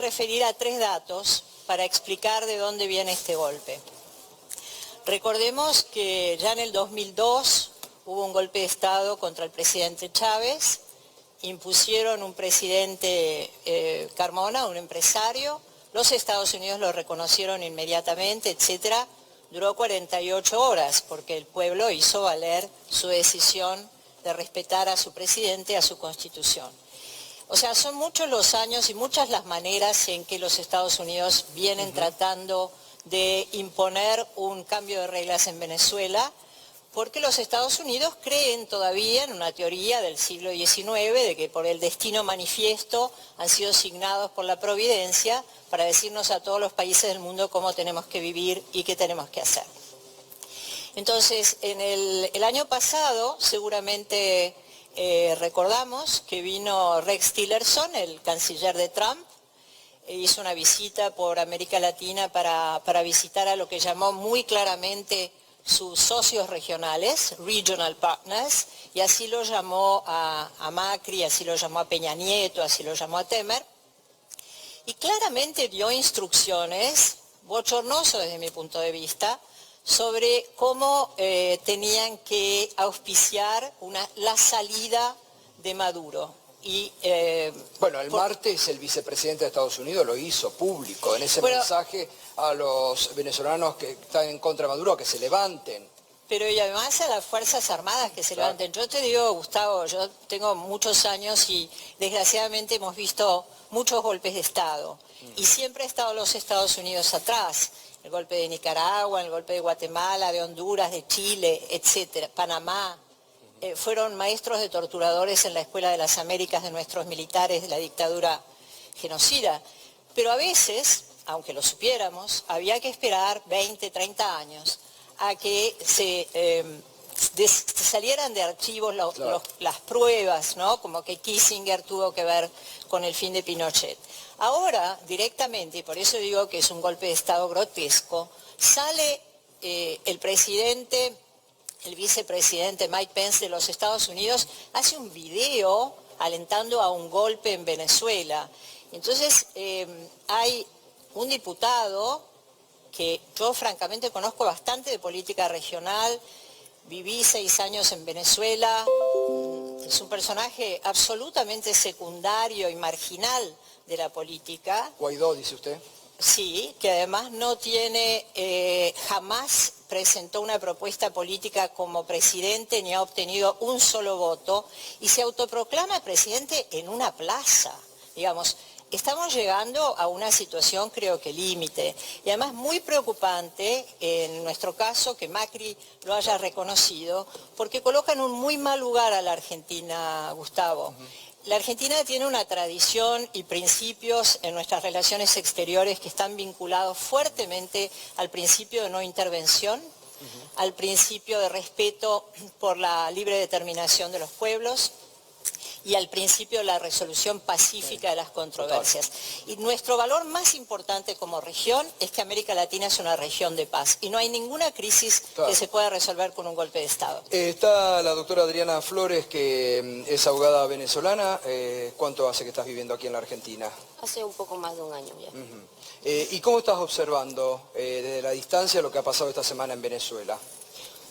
Referir a 3 datos para explicar de dónde viene este golpe. Recordemos que ya en el 2002 hubo un golpe de Estado contra el presidente Chávez, impusieron un presidente Carmona, un empresario, los Estados Unidos lo reconocieron inmediatamente, etcétera. Duró 48 horas porque el pueblo hizo valer su decisión de respetar a su presidente, a su constitución. O sea, son muchos los años y muchas las maneras en que los Estados Unidos vienen tratando de imponer un cambio de reglas en Venezuela, porque los Estados Unidos creen todavía en una teoría del siglo XIX de que por el destino manifiesto han sido asignados por la providencia para decirnos a todos los países del mundo cómo tenemos que vivir y qué tenemos que hacer. Entonces, en el año pasado, seguramente recordamos que vino Rex Tillerson, el canciller de Trump, hizo una visita por América Latina para visitar a lo que llamó muy claramente sus socios regionales, regional partners, y así lo llamó a Macri, así lo llamó a Peña Nieto, así lo llamó a Temer, y claramente dio instrucciones, bochornoso desde mi punto de vista, sobre cómo tenían que auspiciar la salida de Maduro. Y, bueno, el martes el vicepresidente de Estados Unidos lo hizo público en ese mensaje a los venezolanos que están en contra de Maduro, que se levanten. Pero y además a las Fuerzas Armadas que se levanten. Yo te digo, Gustavo, yo tengo muchos años y desgraciadamente hemos visto muchos golpes de Estado. Y siempre ha estado los Estados Unidos atrás. El golpe de Nicaragua, el golpe de Guatemala, de Honduras, de Chile, etcétera, Panamá. Fueron maestros de torturadores en la Escuela de las Américas de nuestros militares de la dictadura genocida. Pero a veces, aunque lo supiéramos, había que esperar 20, 30 años a que salieran de archivos las pruebas, ¿no? Como que Kissinger tuvo que ver con el fin de Pinochet. Ahora, directamente, y por eso digo que es un golpe de Estado grotesco, sale el presidente, el vicepresidente Mike Pence de los Estados Unidos, hace un video alentando a un golpe en Venezuela. Entonces, hay un diputado que yo francamente conozco bastante de política regional, viví 6 años en Venezuela, es un personaje absolutamente secundario y marginal de la política. Guaidó, dice usted. Sí, que además no tiene, jamás presentó una propuesta política como presidente ni ha obtenido un solo voto y se autoproclama presidente en una plaza, digamos. Estamos llegando a una situación creo que límite y además muy preocupante en nuestro caso que Macri lo haya reconocido porque coloca en un muy mal lugar a la Argentina, Gustavo. La Argentina tiene una tradición y principios en nuestras relaciones exteriores que están vinculados fuertemente al principio de no intervención, al principio de respeto por la libre determinación de los pueblos, y al principio de la resolución pacífica de las controversias. Y nuestro valor más importante como región es que América Latina es una región de paz y no hay ninguna crisis que se pueda resolver con un golpe de Estado. Está la doctora Adriana Flores, que es abogada venezolana. ¿Cuánto hace que estás viviendo aquí en la Argentina? Hace un poco más de un año ya. ¿Y cómo estás observando desde la distancia lo que ha pasado esta semana en Venezuela?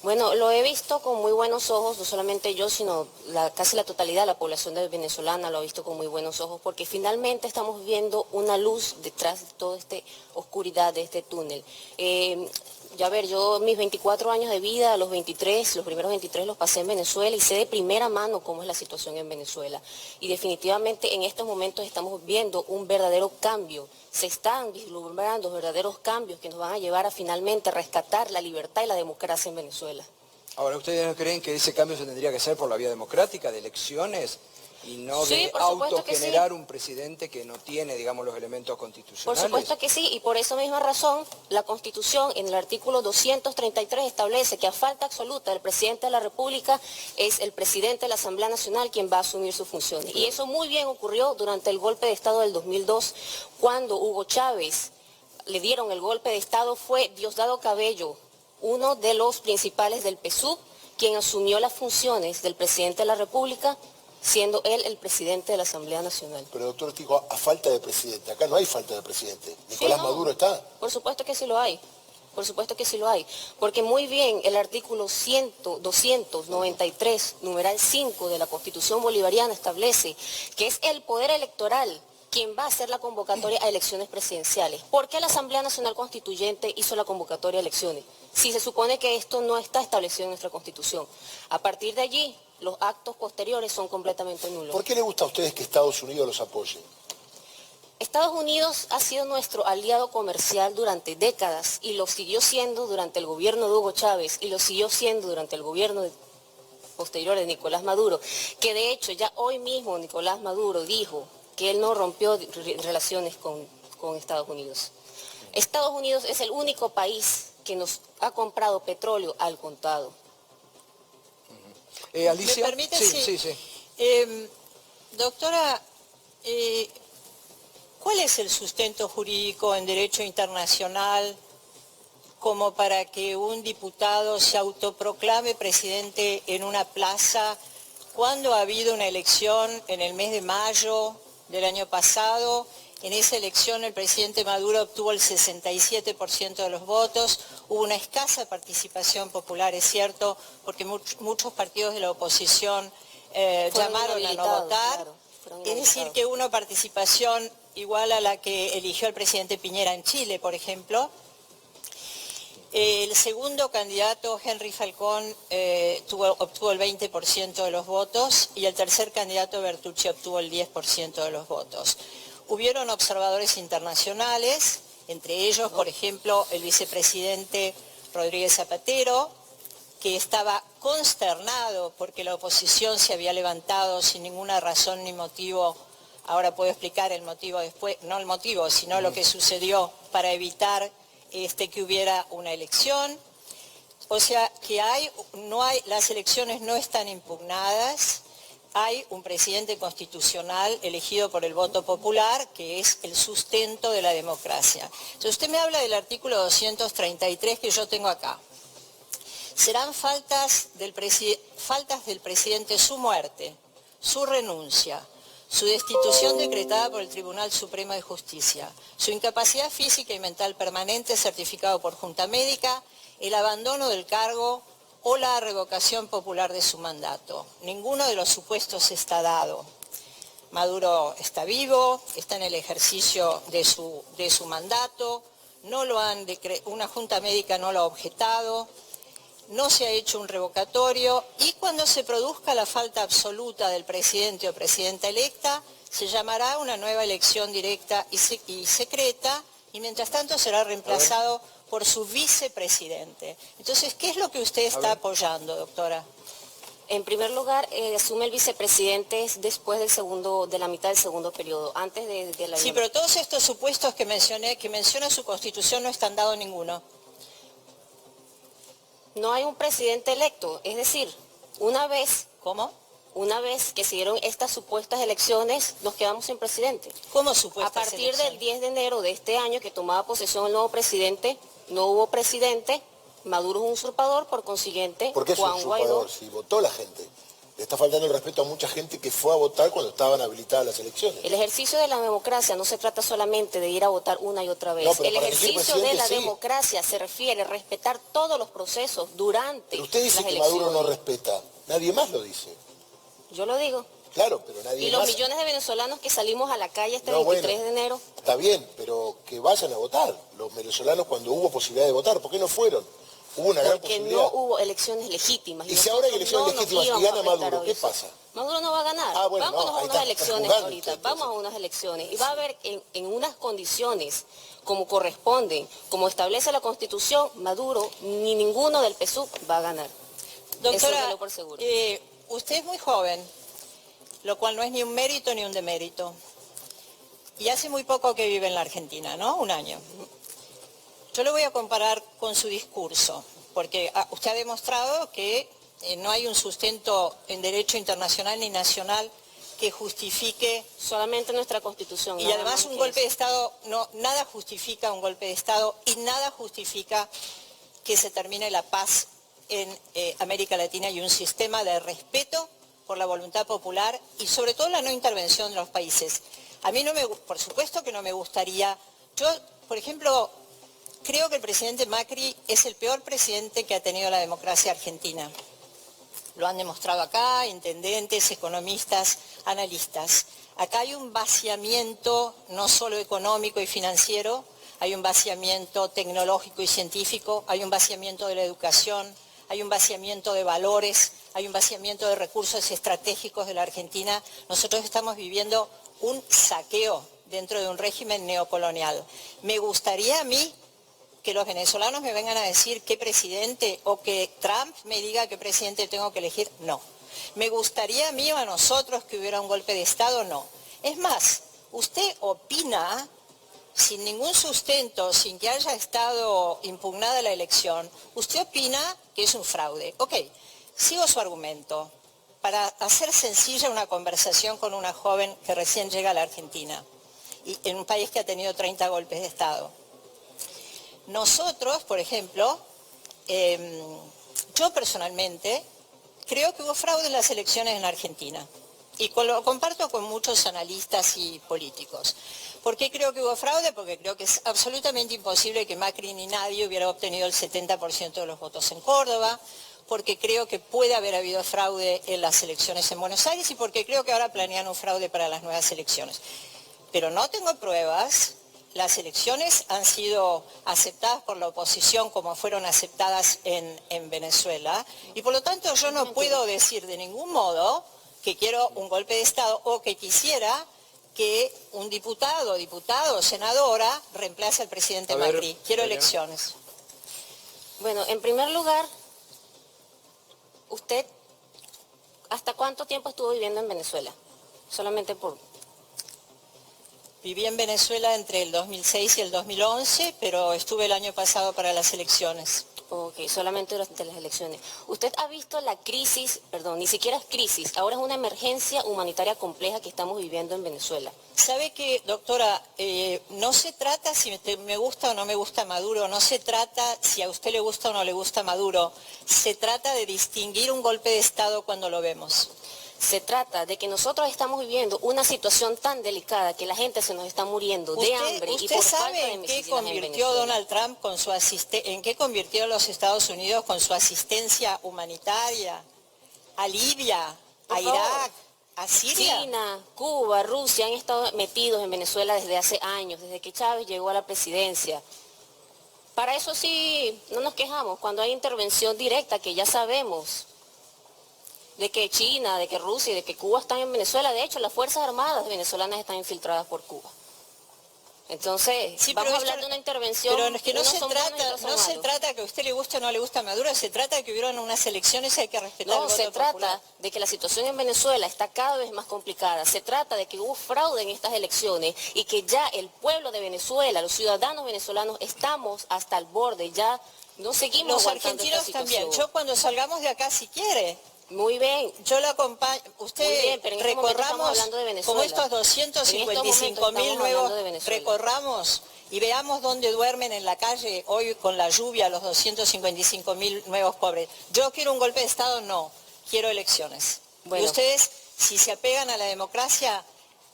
Bueno, lo he visto con muy buenos ojos, no solamente yo, sino casi la totalidad de la población venezolana lo ha visto con muy buenos ojos, porque finalmente estamos viendo una luz detrás de toda esta oscuridad de este túnel. Yo mis 24 años de vida, los primeros 23 los pasé en Venezuela y sé de primera mano cómo es la situación en Venezuela. Y definitivamente en estos momentos estamos viendo un verdadero cambio. Se están vislumbrando verdaderos cambios que nos van a llevar a finalmente rescatar la libertad y la democracia en Venezuela. Ahora, ¿ustedes no creen que ese cambio se tendría que hacer por la vía democrática, de elecciones? Y no de autogenerar un presidente que no tiene, digamos, los elementos constitucionales. Por supuesto que sí, y por esa misma razón, la Constitución en el artículo 233 establece que a falta absoluta del presidente de la República es el presidente de la Asamblea Nacional quien va a asumir sus funciones. Y eso muy bien ocurrió durante el golpe de Estado del 2002, cuando Hugo Chávez le dieron el golpe de Estado, fue Diosdado Cabello, uno de los principales del PSUV, quien asumió las funciones del presidente de la República siendo él el presidente de la Asamblea Nacional. Pero doctor Ortigo, a falta de presidente, acá no hay falta de presidente. Nicolás Maduro está. Por supuesto que sí lo hay. Por supuesto que sí lo hay, porque muy bien el artículo 293, numeral 5 de la Constitución Bolivariana establece que es el Poder Electoral quien va a hacer la convocatoria a elecciones presidenciales. ¿Por qué la Asamblea Nacional Constituyente hizo la convocatoria a elecciones? Si se supone que esto no está establecido en nuestra Constitución. A partir de allí, los actos posteriores son completamente nulos. ¿Por qué le gusta a ustedes que Estados Unidos los apoye? Estados Unidos ha sido nuestro aliado comercial durante décadas y lo siguió siendo durante el gobierno de Hugo Chávez y lo siguió siendo durante el gobierno posterior de Nicolás Maduro, que de hecho ya hoy mismo Nicolás Maduro dijo que él no rompió relaciones con Estados Unidos. Estados Unidos es el único país que nos ha comprado petróleo al contado. Alicia, ¿me permite? Sí. Doctora, ¿cuál es el sustento jurídico en derecho internacional como para que un diputado se autoproclame presidente en una plaza cuando ha habido una elección en el mes de mayo del año pasado? En esa elección el presidente Maduro obtuvo el 67% de los votos, hubo una escasa participación popular, es cierto, porque muchos partidos de la oposición llamaron a no votar. Claro, es decir, que hubo una participación igual a la que eligió el presidente Piñera en Chile, por ejemplo. El segundo candidato, Henry Falcón, obtuvo el 20% de los votos y el tercer candidato, Bertucci, obtuvo el 10% de los votos. Hubieron observadores internacionales, entre ellos, por ejemplo, el vicepresidente Rodríguez Zapatero, que estaba consternado porque la oposición se había levantado sin ninguna razón ni motivo. Ahora puedo explicar el motivo después, no el motivo, sino lo que sucedió para evitar que hubiera una elección. O sea, que las elecciones no están impugnadas, hay un presidente constitucional elegido por el voto popular, que es el sustento de la democracia. Entonces usted me habla del artículo 233 que yo tengo acá. Serán faltas del presidente su muerte, su renuncia, su destitución decretada por el Tribunal Supremo de Justicia, su incapacidad física y mental permanente certificado por Junta Médica, el abandono del cargo o la revocación popular de su mandato. Ninguno de los supuestos está dado. Maduro está vivo, está en el ejercicio de su mandato, una Junta Médica no lo ha objetado, no se ha hecho un revocatorio y cuando se produzca la falta absoluta del presidente o presidenta electa, se llamará una nueva elección directa y secreta y mientras tanto será reemplazado por su vicepresidente. Entonces, ¿qué es lo que usted está apoyando, doctora? En primer lugar, asume el vicepresidente después de la mitad del segundo periodo, antes de la... Sí, pero todos estos supuestos que menciona su Constitución no están dados ninguno. No hay un presidente electo, es decir, una vez... ¿Cómo? Una vez que se dieron estas supuestas elecciones, nos quedamos sin presidente. ¿Cómo supuestas A partir elecciones? del 10 de enero de este año, que tomaba posesión el nuevo presidente, no hubo presidente, Maduro es un usurpador, por consiguiente, ¿Por qué es un Juan usurpador? Guaidó... Si votó la gente. Le está faltando el respeto a mucha gente que fue a votar cuando estaban habilitadas las elecciones. El ejercicio de la democracia no se trata solamente de ir a votar una y otra vez. No, pero el para elegir ejercicio de la presidente, sí. democracia se refiere a respetar todos los procesos durante Pero usted dice las que elecciones. Maduro no respeta. Nadie más lo dice. Yo lo digo. Claro, pero nadie Y más. los millones de venezolanos que salimos a la calle este No, 23 bueno, de enero. Está bien, pero que vayan a votar. Los venezolanos cuando hubo posibilidad de votar, ¿por qué no fueron? Hubo una gran Porque posibilidad. no hubo elecciones legítimas. Y si ahora hay elecciones legítimas y gana Maduro, ¿qué pasa? Maduro no va a ganar. Ah, bueno, Vámonos no, a ahí unas está elecciones jugando ahorita. usted, Vamos a unas elecciones. Y va a haber en unas condiciones como corresponden, como establece la Constitución, Maduro ni ninguno del PSUV va a ganar. Doctora, eso te lo por seguro. Usted es muy joven, lo cual no es ni un mérito ni un demérito. Y hace muy poco que vive en la Argentina, ¿no? Un año. Yo le voy a comparar con su discurso, porque usted ha demostrado que no hay un sustento en derecho internacional ni nacional que justifique... Solamente nuestra Constitución. Y además un golpe de Estado, nada justifica un golpe de Estado y nada justifica que se termine la paz en América Latina y un sistema de respeto por la voluntad popular y sobre todo la no intervención de los países. A mí por supuesto que no me gustaría. Yo, por ejemplo, creo que el presidente Macri es el peor presidente que ha tenido la democracia argentina. Lo han demostrado acá, intendentes, economistas, analistas. Acá hay un vaciamiento no solo económico y financiero, hay un vaciamiento tecnológico y científico, hay un vaciamiento de la educación, hay un vaciamiento de valores, hay un vaciamiento de recursos estratégicos de la Argentina. Nosotros estamos viviendo un saqueo dentro de un régimen neocolonial. Me gustaría a mí que los venezolanos me vengan a decir qué presidente o que Trump me diga qué presidente tengo que elegir, no. Me gustaría a mí o a nosotros que hubiera un golpe de Estado, no. Es más, usted opina sin ningún sustento, sin que haya estado impugnada la elección, usted opina que es un fraude. Ok, sigo su argumento para hacer sencilla una conversación con una joven que recién llega a la Argentina y en un país que ha tenido 30 golpes de Estado. Nosotros, por ejemplo, yo personalmente creo que hubo fraude en las elecciones en Argentina y lo comparto con muchos analistas y políticos. ¿Por qué creo que hubo fraude? Porque creo que es absolutamente imposible que Macri ni nadie hubiera obtenido el 70% de los votos en Córdoba, porque creo que puede haber habido fraude en las elecciones en Buenos Aires y porque creo que ahora planean un fraude para las nuevas elecciones. Pero no tengo pruebas. Las elecciones han sido aceptadas por la oposición como fueron aceptadas en Venezuela y por lo tanto yo no puedo decir de ningún modo que quiero un golpe de Estado o que quisiera que un diputado, senadora reemplace al presidente Macri. Quiero elecciones. Bueno, en primer lugar, ¿usted hasta cuánto tiempo estuvo viviendo en Venezuela? Solamente por... Viví en Venezuela entre el 2006 y el 2011, pero estuve el año pasado para las elecciones. Ok, solamente durante las elecciones. ¿Usted ha visto la crisis, perdón, ni siquiera es crisis, ahora es una emergencia humanitaria compleja que estamos viviendo en Venezuela? ¿Sabe qué, doctora? No se trata si me gusta o no me gusta Maduro, no se trata si a usted le gusta o no le gusta Maduro, se trata de distinguir un golpe de Estado cuando lo vemos. Se trata de que nosotros estamos viviendo una situación tan delicada que la gente se nos está muriendo de hambre y por falta de medicinas. ¿Usted sabe en qué convirtió Donald Trump con su en qué convirtió los Estados Unidos con su asistencia humanitaria a Libia, a Irak, a Siria? China, Cuba, Rusia han estado metidos en Venezuela desde hace años, desde que Chávez llegó a la presidencia. Para eso sí, no nos quejamos cuando hay intervención directa, que ya sabemos de que China, de que Rusia y de que Cuba están en Venezuela. De hecho, las Fuerzas Armadas venezolanas están infiltradas por Cuba. Entonces, sí, vamos a hablar de una intervención. Pero es que no se trata que a usted le guste o no le gusta Maduro, se trata de que hubieron unas elecciones y hay que respetar el voto popular. No, se popular. trata de que la situación en Venezuela está cada vez más complicada. Se trata de que hubo fraude en estas elecciones y que ya el pueblo de Venezuela, los ciudadanos venezolanos, estamos hasta el borde. Ya no seguimos aguantando esta situación. Los argentinos también. Yo cuando salgamos de acá, si quiere... Muy bien. Yo lo acompaño. Usted bien, recorramos como estos 255.000 nuevos, recorramos y veamos dónde duermen en la calle hoy con la lluvia los 255.000 nuevos pobres. Yo quiero un golpe de Estado, no. Quiero elecciones. Bueno. Y ustedes, si se apegan a la democracia,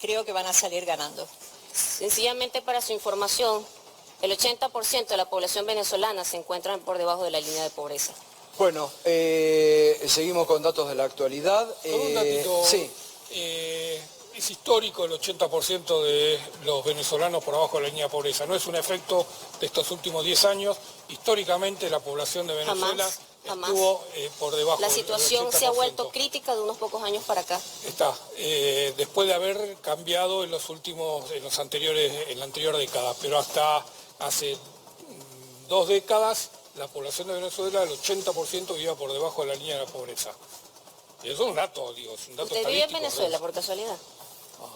creo que van a salir ganando. Sencillamente para su información, el 80% de la población venezolana se encuentra por debajo de la línea de pobreza. Bueno, seguimos con datos de la actualidad. Con un datito, sí. Es histórico el 80% de los venezolanos por abajo de la línea de pobreza. No es un efecto de estos últimos 10 años. Históricamente la población de Venezuela estuvo por debajo del 80%. La situación se ha vuelto crítica de unos pocos años para acá. Está, después de haber cambiado en la anterior década, pero hasta hace 2 décadas la población de Venezuela, el 80% vivía por debajo de la línea de la pobreza. Y eso es un dato, digo, es un dato estadístico. ¿Usted vive en Venezuela, por casualidad?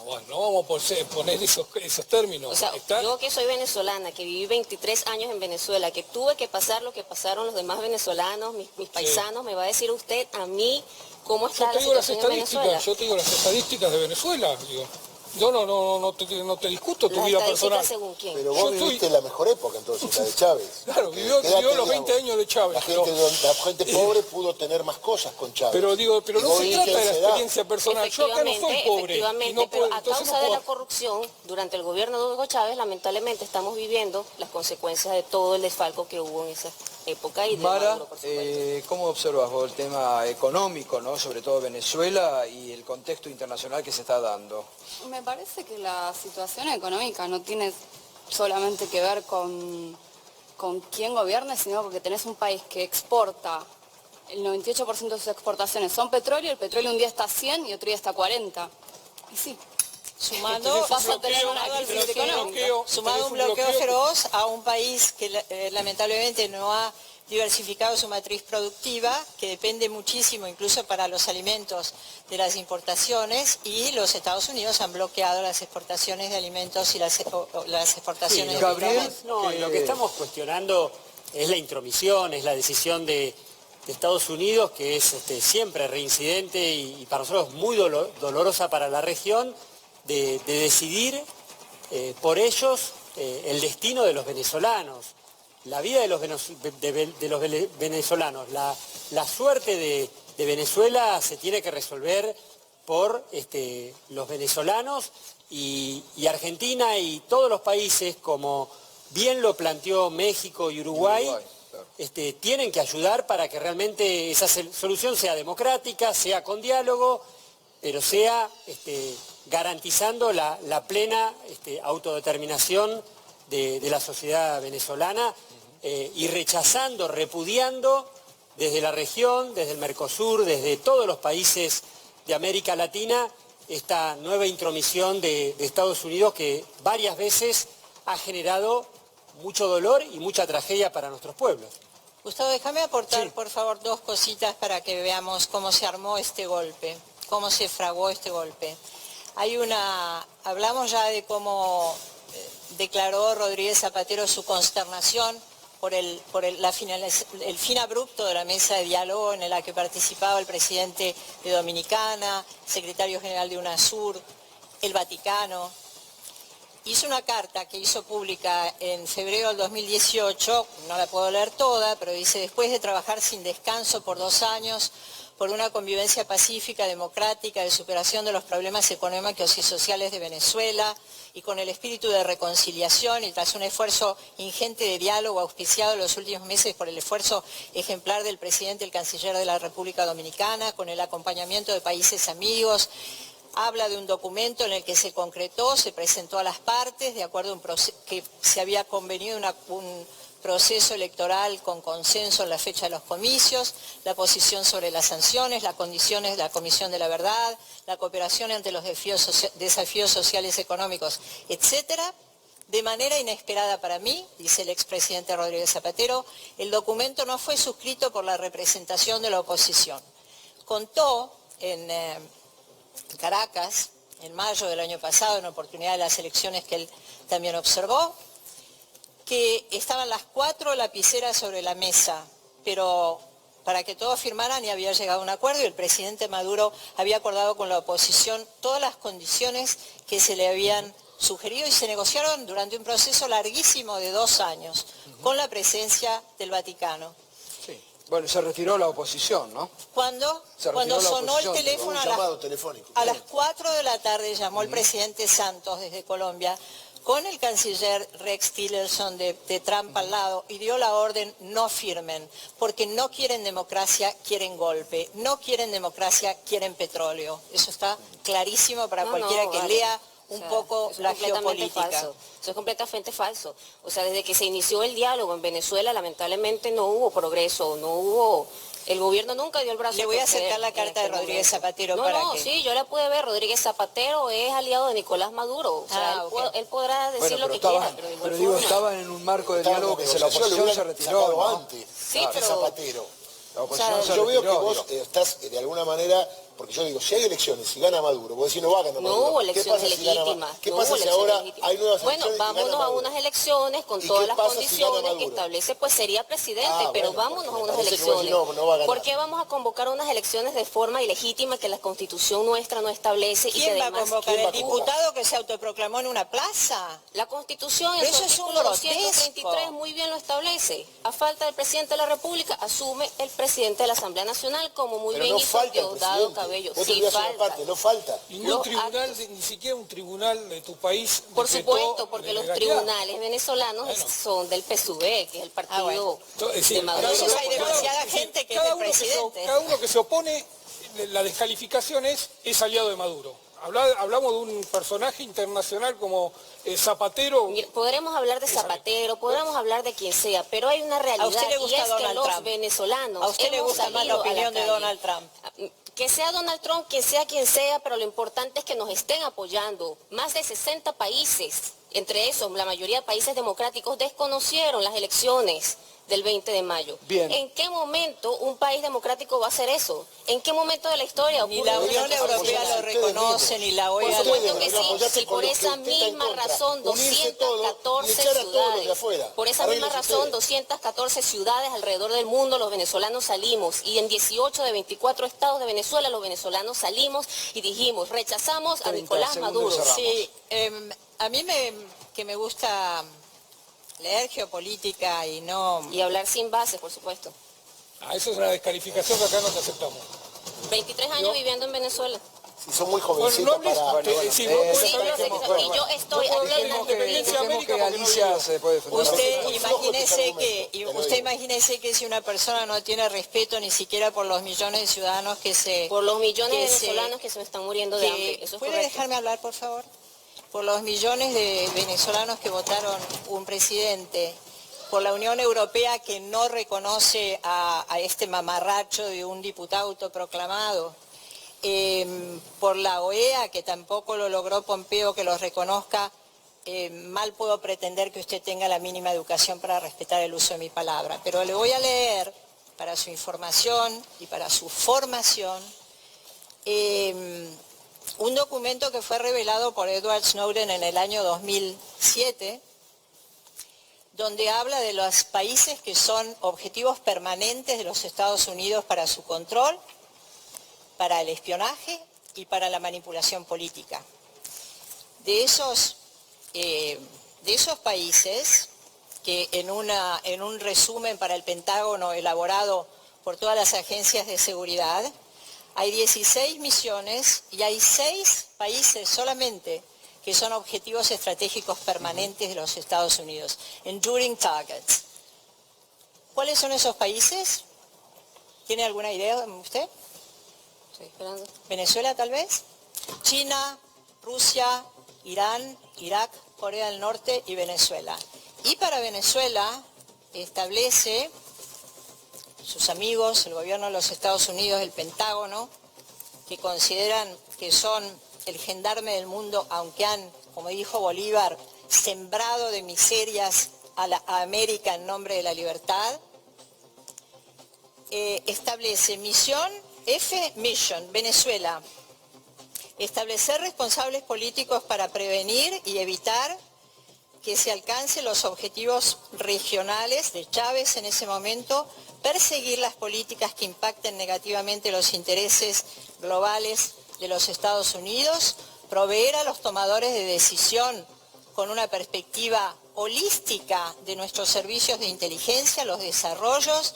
Bueno, no vamos a poner esos términos. O sea, yo que soy venezolana, que viví 23 años en Venezuela, que tuve que pasar lo que pasaron los demás venezolanos, mis paisanos, me va a decir usted a mí cómo está la situación en Venezuela. Yo te digo las estadísticas de Venezuela, digo. No te discuto tu vida personal. Según quién. Pero vos viviste la mejor época entonces, la de Chávez. Claro, vivió los 20 años de Chávez. La gente pobre pudo tener más cosas con Chávez. Pero no se trata de la experiencia personal. Yo acá no soy pobre. Efectivamente, pero a causa de la corrupción, durante el gobierno de Hugo Chávez, lamentablemente estamos viviendo las consecuencias de todo el desfalco que hubo en esa época. Y de Mara, Maduro, por supuesto. ¿cómo observas vos el tema económico, ¿no? Sobre todo Venezuela y el contexto internacional que se está dando? Me parece que la situación económica no tiene solamente que ver con quién gobierne, sino porque tenés un país que exporta, el 98% de sus exportaciones son petróleo, el petróleo un día está a 100 y otro día está a 40. Y sí. Sumado un bloqueo feroz a un país que lamentablemente no ha diversificado su matriz productiva, que depende muchísimo incluso para los alimentos de las importaciones, y los Estados Unidos han bloqueado las exportaciones de alimentos y las exportaciones de Gabriel, lo que estamos cuestionando es la intromisión, es la decisión de Estados Unidos, que es siempre reincidente y para nosotros muy dolorosa para la región, de decidir por ellos el destino de los venezolanos, la vida de los venezolanos. La suerte de Venezuela se tiene que resolver por los venezolanos y Argentina y todos los países, como bien lo planteó México y Uruguay, tienen que ayudar para que realmente esa solución sea democrática, sea con diálogo, pero sea garantizando la plena autodeterminación de la sociedad venezolana y rechazando, repudiando desde la región, desde el Mercosur, desde todos los países de América Latina, esta nueva intromisión de Estados Unidos que varias veces ha generado mucho dolor y mucha tragedia para nuestros pueblos. Gustavo, déjame aportar, por favor, dos cositas para que veamos cómo se armó este golpe, cómo se fraguó este golpe. Hablamos ya de cómo declaró Rodríguez Zapatero su consternación por el fin abrupto de la mesa de diálogo en la que participaba el presidente de Dominicana, secretario general de UNASUR, el Vaticano. Hizo una carta que hizo pública en febrero del 2018, no la puedo leer toda, pero dice: después de trabajar sin descanso por 2 años, por una convivencia pacífica, democrática, de superación de los problemas económicos y sociales de Venezuela, y con el espíritu de reconciliación y tras un esfuerzo ingente de diálogo auspiciado en los últimos meses por el esfuerzo ejemplar del presidente y el canciller de la República Dominicana, con el acompañamiento de países amigos, habla de un documento en el que se concretó, se presentó a las partes, de acuerdo a un proceso que se había convenido un proceso electoral con consenso en la fecha de los comicios, la posición sobre las sanciones, las condiciones de la Comisión de la Verdad, la cooperación ante los desafíos sociales, económicos, etcétera. De manera inesperada para mí, dice el expresidente Rodríguez Zapatero, el documento no fue suscrito por la representación de la oposición. Contó en Caracas, en mayo del año pasado, en oportunidad de las elecciones que él también observó, que estaban las 4 lapiceras sobre la mesa, pero para que todos firmaran y había llegado a un acuerdo, y el presidente Maduro había acordado con la oposición todas las condiciones que se le habían sugerido y se negociaron durante un proceso larguísimo de 2 años, con la presencia del Vaticano. Sí. Bueno, se retiró la oposición, ¿no? Cuando sonó el teléfono a las 4 de la tarde, llamó el presidente Santos desde Colombia, con el canciller Rex Tillerson de Trump al lado, y dio la orden: no firmen, porque no quieren democracia, quieren golpe, no quieren democracia, quieren petróleo. Eso está clarísimo para cualquiera que lea un poco la geopolítica. Falso. Eso es completamente falso. O sea, desde que se inició el diálogo en Venezuela, lamentablemente no hubo progreso, no hubo... El gobierno nunca dio el brazo. Le voy a acercar la carta de Rodríguez Zapatero sí, yo la pude ver. Rodríguez Zapatero es aliado de Nicolás Maduro. O sea, él podrá decir lo que quiera. Pero digo, estaban en un marco de diálogo que la oposición se retiró, ¿no? Antes, sí, pero... Zapatero. La oposición yo veo que vos estás de alguna manera porque yo digo, si hay elecciones, si gana Maduro, vos decís no va a ganar Maduro. No hubo elecciones legítimas. ¿Qué pasa si ahora hay nuevas elecciones? Bueno, vámonos a unas elecciones con todas las condiciones que establece, pues sería presidente, pero vámonos a unas elecciones. ¿Por qué vamos a convocar unas elecciones de forma ilegítima que la Constitución nuestra no establece? ¿Quién va a convocar? ¿El diputado que se autoproclamó en una plaza? La Constitución en su artículo 223 muy bien lo establece. A falta del presidente de la República, asume el presidente de la Asamblea Nacional, como muy bien hizo Diosdado Cabello. Sí, falta. No falta. Ningún tribunal, ni siquiera un tribunal de tu país. Por supuesto, porque los tribunales venezolanos son del PSUV, que es el partido de Maduro. Entonces hay demasiada gente que es del presidente. Cada uno que se opone, la descalificación es aliado de Maduro. Hablamos de un personaje internacional como Zapatero. Podremos hablar de Zapatero, podremos hablar de quien sea, pero hay una realidad y es que los venezolanos ¿A usted le gusta más la opinión de Donald Trump? Que sea Donald Trump, quien sea, pero lo importante es que nos estén apoyando. Más de 60 países, entre esos la mayoría de países democráticos, desconocieron las elecciones del 20 de mayo. Bien. ¿En qué momento un país democrático va a hacer eso? ¿En qué momento de la historia ocurre? Ni la Unión Europea lo reconoce, ni la OEA. Por supuesto que sí, si por esa misma razón 214 ciudades, por esa misma razón 214 ciudades alrededor del mundo los venezolanos salimos, y en 18 de 24 estados de Venezuela los venezolanos salimos y dijimos, rechazamos a Nicolás Maduro. Sí, a mí que me gusta leer geopolítica y no... Y hablar sin bases, por supuesto. Eso es una descalificación que acá no te aceptamos. 23 años viviendo en Venezuela. Si son muy jovencitos para... y yo estoy hablando de experiencia médica porque Alicia se puede defender. Usted imagínese que si una persona no tiene respeto ni siquiera por los millones de ciudadanos que se... Por los millones de venezolanos que se están muriendo de hambre. Eso es ¿Puede correcto. dejarme hablar, por favor? Por los millones de venezolanos que votaron un presidente, por la Unión Europea que no reconoce a este mamarracho de un diputado autoproclamado, por la OEA que tampoco lo logró Pompeo que lo reconozca, mal puedo pretender que usted tenga la mínima educación para respetar el uso de mi palabra. Pero le voy a leer, para su información y para su formación, un documento que fue revelado por Edward Snowden en el año 2007, donde habla de los países que son objetivos permanentes de los Estados Unidos para su control, para el espionaje y para la manipulación política. De esos países, que en un resumen para el Pentágono elaborado por todas las agencias de seguridad, hay 16 misiones y hay 6 países solamente que son objetivos estratégicos permanentes de los Estados Unidos, enduring targets. ¿Cuáles son esos países? ¿Tiene alguna idea usted? Estoy esperando. ¿Venezuela tal vez? China, Rusia, Irán, Irak, Corea del Norte y Venezuela. Y para Venezuela establece sus amigos, el gobierno de los Estados Unidos, el Pentágono, que consideran que son el gendarme del mundo, aunque han, como dijo Bolívar, sembrado de miserias a América en nombre de la libertad, establece misión Mission, Venezuela, establecer responsables políticos para prevenir y evitar que se alcancen los objetivos regionales de Chávez en ese momento, perseguir las políticas que impacten negativamente los intereses globales de los Estados Unidos, proveer a los tomadores de decisión con una perspectiva holística de nuestros servicios de inteligencia, los desarrollos,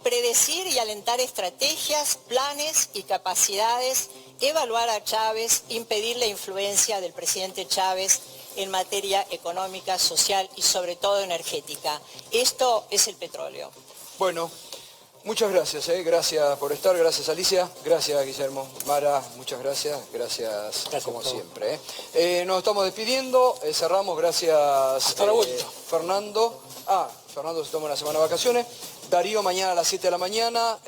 predecir y alentar estrategias, planes y capacidades, evaluar a Chávez, impedir la influencia del presidente Chávez en materia económica, social y sobre todo energética. Esto es el petróleo. Bueno, muchas gracias, gracias por estar, gracias Alicia, gracias Guillermo, Mara, muchas gracias como siempre. Nos estamos despidiendo, cerramos, gracias Fernando. Fernando se toma una semana de vacaciones. Darío mañana a las 7 de la mañana.